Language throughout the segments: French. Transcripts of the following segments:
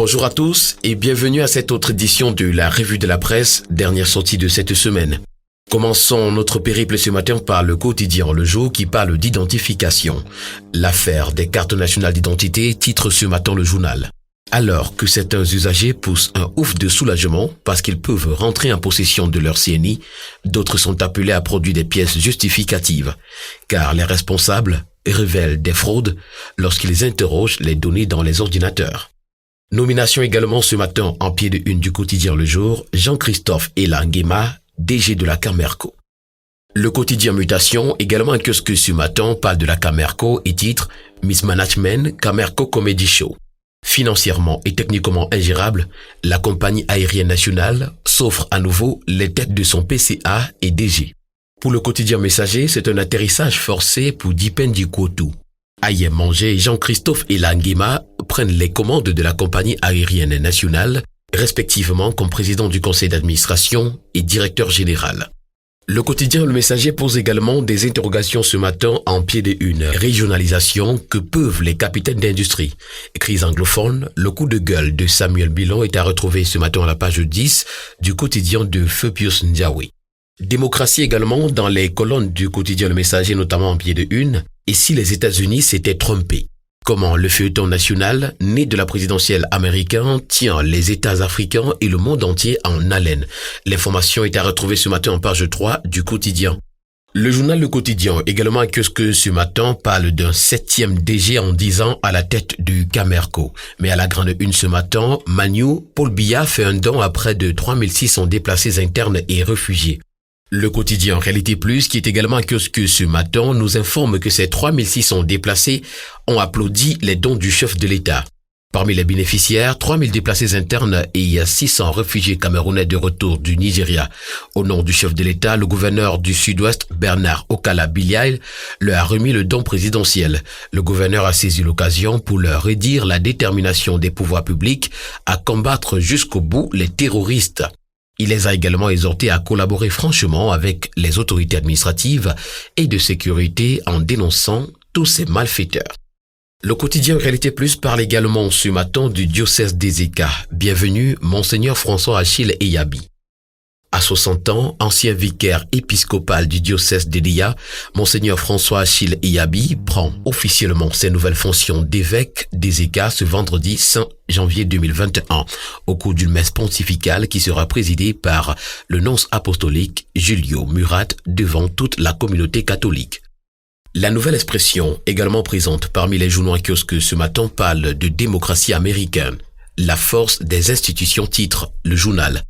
Bonjour à tous et bienvenue à cette autre édition de la Revue de la Presse, dernière sortie de cette semaine. Commençons notre périple ce matin par le quotidien Le Jour qui parle d'identification. L'affaire des cartes nationales d'identité titre ce matin le journal. Alors que certains usagers poussent un ouf de soulagement parce qu'ils peuvent rentrer en possession de leur CNI, d'autres sont appelés à produire des pièces justificatives, car les responsables révèlent des fraudes lorsqu'ils interrogent les données dans les ordinateurs. Nomination également ce matin en pied de une du quotidien Le Jour, Jean-Christophe Elangema, DG de la Camerco. Le quotidien Mutation, également un kiosque ce matin, parle de la Camerco et titre « Mismanagement Camerco Comedy Show ». Financièrement et techniquement ingérable, la compagnie aérienne nationale s'offre à nouveau les têtes de son PCA et DG. Pour le quotidien Messager, c'est un atterrissage forcé pour Dipendi Kwotu. Ayem Manger et Jean-Christophe Elangema prennent les commandes de la compagnie aérienne nationale, respectivement comme président du conseil d'administration et directeur général. Le quotidien Le Messager pose également des interrogations ce matin en pied de une. Régionalisation, que peuvent les capitaines d'industrie? Crise anglophone, le coup de gueule de Samuel Bilon est à retrouver ce matin à la page 10 du quotidien de Feu Pius Ndiaye. Démocratie également dans les colonnes du quotidien Le Messager, notamment en pied de une. Et si les États-Unis s'étaient trompés? Comment le feuilleton national, né de la présidentielle américaine, tient les États africains et le monde entier en haleine. L'information est à retrouver ce matin en page 3 du quotidien. Le journal Le Quotidien, également que ce matin, parle d'un 7e DG en 10 ans à la tête du Camerco. Mais à la grande une ce matin, Manu, Paul Biya fait un don à près de 3600 déplacés internes et réfugiés. Le quotidien Réalité Plus, qui est également un kiosque ce matin, nous informe que ces 3600 déplacés ont applaudi les dons du chef de l'État. Parmi les bénéficiaires, 3000 déplacés internes et 600 réfugiés camerounais de retour du Nigeria. Au nom du chef de l'État, le gouverneur du Sud-Ouest, Bernard Okala-Biliaï, leur a remis le don présidentiel. Le gouverneur a saisi l'occasion pour leur redire la détermination des pouvoirs publics à combattre jusqu'au bout les terroristes. Il les a également exhortés à collaborer franchement avec les autorités administratives et de sécurité en dénonçant tous ces malfaiteurs. Le quotidien Réalité Plus parle également ce matin du diocèse d'Ezeka. Bienvenue, Monseigneur François Achille Eyabi. À 60 ans, ancien vicaire épiscopal du diocèse d'Edia, Monseigneur François Achille Eyabi prend officiellement ses nouvelles fonctions d'évêque d'Ezeka ce vendredi 5 janvier 2021, au cours d'une messe pontificale qui sera présidée par le nonce apostolique Julio Murat devant toute la communauté catholique. La Nouvelle Expression, également présente parmi les journaux en kiosque ce matin, parle de démocratie américaine. La force des institutions titre le journal.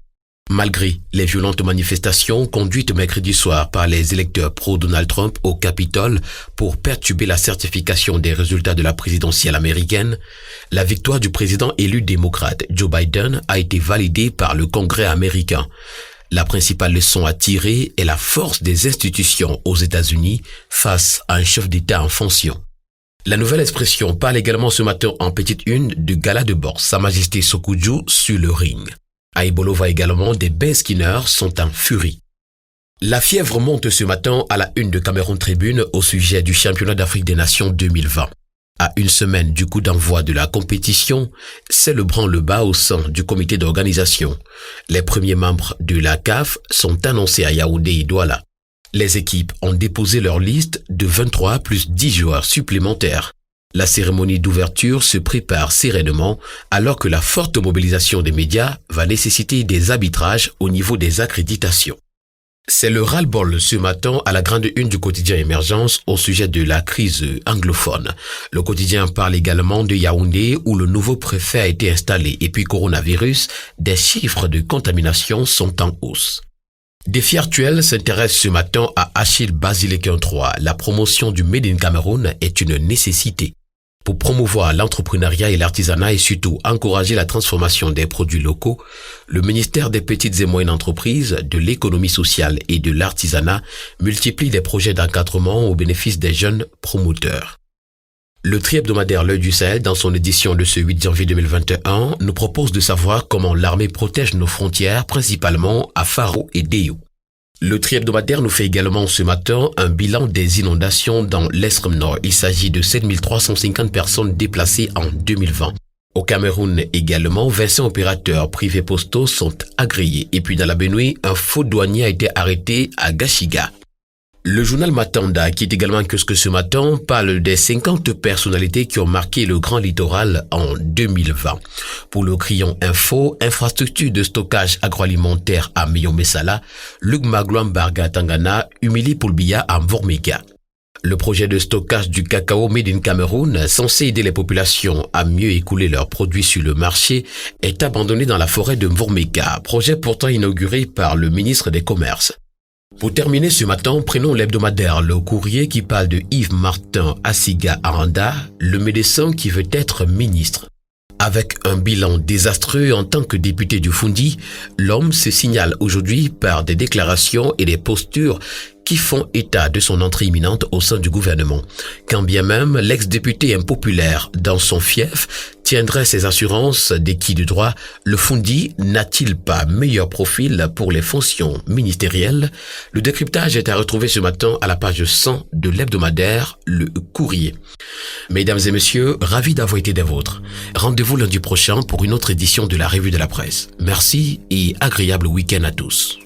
Malgré les violentes manifestations conduites mercredi soir par les électeurs pro-Donald Trump au Capitole pour perturber la certification des résultats de la présidentielle américaine, la victoire du président élu démocrate Joe Biden a été validée par le Congrès américain. La principale leçon à tirer est la force des institutions aux États-Unis face à un chef d'État en fonction. La Nouvelle Expression parle également ce matin en petite une du gala de boxe Sa Majesté Sokujou sur le ring. À Ibolova également, des Benskinners sont en furie. La fièvre monte ce matin à la une de Cameroun Tribune au sujet du championnat d'Afrique des Nations 2020. À une semaine du coup d'envoi de la compétition, c'est le branle-bas au sein du comité d'organisation. Les premiers membres de la CAF sont annoncés à Yaoundé et Douala. Les équipes ont déposé leur liste de 23 plus 10 joueurs supplémentaires. La cérémonie d'ouverture se prépare sereinement alors que la forte mobilisation des médias va nécessiter des arbitrages au niveau des accréditations. C'est le ras-le-bol ce matin à la grande une du quotidien Émergence au sujet de la crise anglophone. Le quotidien parle également de Yaoundé où le nouveau préfet a été installé et puis coronavirus, des chiffres de contamination sont en hausse. Défi actuel s'intéresse ce matin à Achille Basilekin III. La promotion du Made in Cameroun est une nécessité. Pour promouvoir l'entrepreneuriat et l'artisanat et surtout encourager la transformation des produits locaux, le ministère des Petites et Moyennes Entreprises, de l'Économie sociale et de l'Artisanat multiplie des projets d'encadrement au bénéfice des jeunes promoteurs. Le tri-hebdomadaire L'Œil du Sahel, dans son édition de ce 8 janvier 2021, nous propose de savoir comment l'armée protège nos frontières, principalement à Faro et Déo. Le tri-hebdomadaire nous fait également ce matin un bilan des inondations dans l'extrême nord. Il s'agit de 7350 personnes déplacées en 2020. Au Cameroun également, 25 opérateurs privés postaux sont agréés. Et puis dans la Benue, un faux douanier a été arrêté à Gashiga. Le journal Matanda, qui est également un kiosque ce matin, parle des 50 personnalités qui ont marqué le Grand Littoral en 2020. Pour le Crayon Info, infrastructure de stockage agroalimentaire à Meyomessala, Luc Magloan Barga Tangana, humilie Poulbia à Mvormega. Le projet de stockage du cacao Made in Cameroun, censé aider les populations à mieux écouler leurs produits sur le marché, est abandonné dans la forêt de Mvormega, projet pourtant inauguré par le ministre des Commerces. Pour terminer ce matin, prenons l'hebdomadaire Le Courrier qui parle de Yves-Martin Assiga Aranda, le médecin qui veut être ministre. Avec un bilan désastreux en tant que député du Fundi, l'homme se signale aujourd'hui par des déclarations et des postures qui font état de son entrée imminente au sein du gouvernement. Quand bien même l'ex-député impopulaire dans son fief tiendrait ses assurances d'acquis de droit, le Fundi n'a-t-il pas meilleur profil pour les fonctions ministérielles? Le décryptage est à retrouver ce matin à la page 100 de l'hebdomadaire Le Courrier. Mesdames et messieurs, ravi d'avoir été des vôtres. Rendez-vous lundi prochain pour une autre édition de la Revue de la Presse. Merci et agréable week-end à tous.